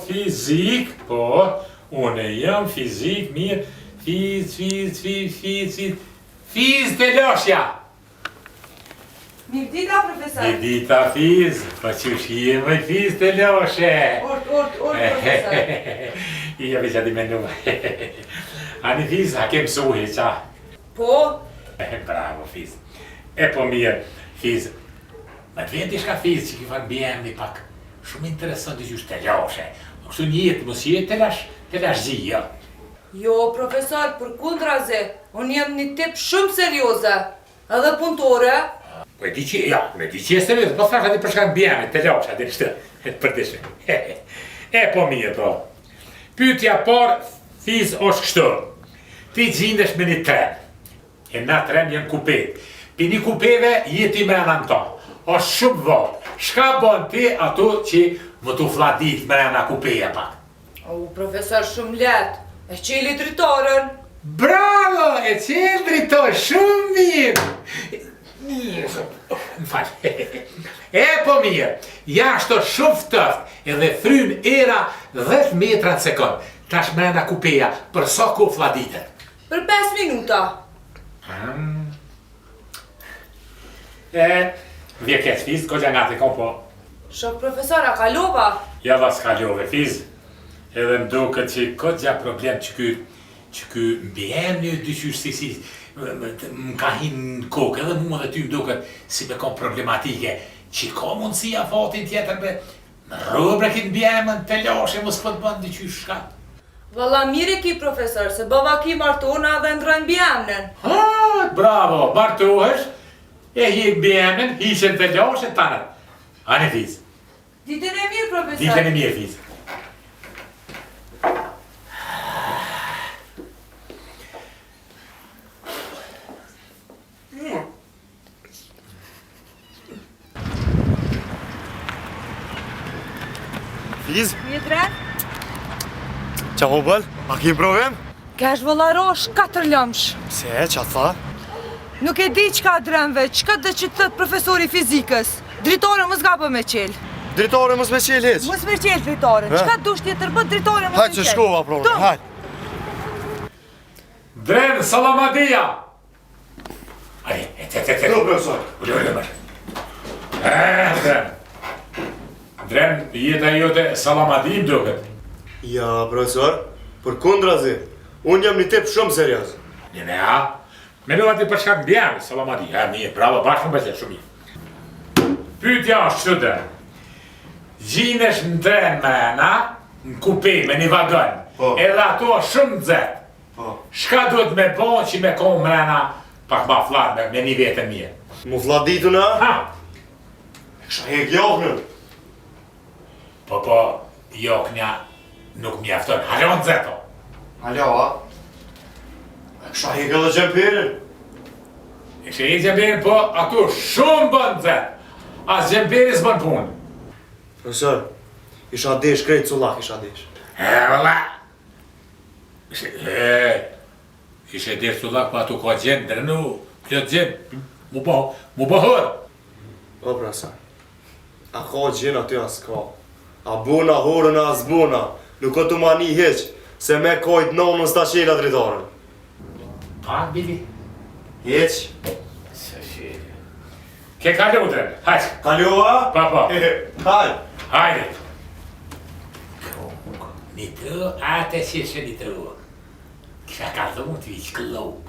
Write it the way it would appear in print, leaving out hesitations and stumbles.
Fizik, po, unë jam fizik, mirë, fiz të loshja. Mirë dita, profesor. Mirë dita, fiz, pa që shime fiz të loshe. Ort, profesor. Ja veç ati menu. Ani fiz, a kem suhi, qa? Po? Bravo, fiz. E po mirë, fiz. Me të vjen shka fiz që ki fanë bjemni pak. Shumë interesant të gjysh të loshe. Kështu njëtë, mos jetë të lash gjia. Jo, profesor, për kundrazi, unë jam një tip shumë serioze. Edhe punëtore. Po e di që, ja, unë e di që e serioze, po thash ati për shka bjemni, të loshe, ati nështë, për të shumë. E po mirë, po. Pyetja parë, fiz është kështu. Ti gjindesh me një tren. E na tren janë kupet. Për një kupeve jeti me në këta. Është shumë vërë. Shka bon ti ato që më të fladit me në kupeja pak? O, profesor, shumë letë. E qeli dritorën. Bravo! E qeli dritorën, shumë mirë! Më falë. E po mirë, jashtë është shumë ftëft, edhe fryn era 10 metra në sekund. Tash me në kupeja, për sa ku fladitet? Për 5 minuta. Vje këtë fiz, ko gjë nga të kom po? Shok profesor, a kalova? Ja vas kalove fiz. Edhe më duket që këtë gjë problem që ky mbjem një dyqysh si më ka hinë kokë, edhe mua dhe ty më duket si me kom problematike, që ka mundësia fatin tjetër me rëbre këtë mbjemën të lashe, mos për të bënë dyqysh shka. Valla mire ki profesor, se baba ki martona dhe ndrojnë bjemnen. Ha, bravo, martohesh, e hi mbjemën, hishen të lashe tanët. Anë fiz. Ditën e mirë, profesor. Ditën e mirë, fiz. Fiz? Mjetre? Qa po bëll? A ki problem? Kesh vëllarosh 4 lëmsh. Pse, qa tha? Nuk e di qka dremve, qka dhe që të thët profesori fizikës. Dritore më s'ga për me qelë. Dritore mos me qel heq. Mos me qelë dritore, qka dush tjetër bët dritore mos me qelë. Hajtë që shkova problem, hajtë. Dren, Salamadia! Ajde, No, profesor. Ullë mërë. Dren. Dren, jeta jote Salamadim duket. Ja, profesor, për kundrazi, unë jam një tip shumë serios. Njene, ha? Menua ti për shkak bjemi, Salamadi. Ha, mirë, bravo, bashkë më bëse, shumë mirë. Pyetja është që dhe. Gjinesh në tren me na, në kupe, me një vagon. Po. Edhe ato shumë nëzet. Po. Shka duhet me bo që me konë mrena pak ma flat me një vetën mirë? Mu fladitu na? Ha? Kësha hek joknën. Po, joknja nuk mjafton. Halo në zeto. Halo, a? Kësha hek edhe gjempirin. Ishe i gjempirin, po ato shumë bën nëzet. As gjempiri s'bën punë. Profesor, isha desh krejt cullak, isha desh. Valla. Ishe desh cullak, pa ato ka gjenë, drenu, kjo gjenë, mu bëhër. O, profesor, a ka gjenë aty as ka. A buna, horën, a zbuna. Nuk o të mani heq, se me kojt nonën s'ta qela dritarën. Pa, bili? Heq. Se shirë. Ke kalu, drenë, hajtë. Kalua? Pa. Hajt. Hajde. Nitru, ate që shë nitru. Kisha ka dhëmë të vishë këllohu.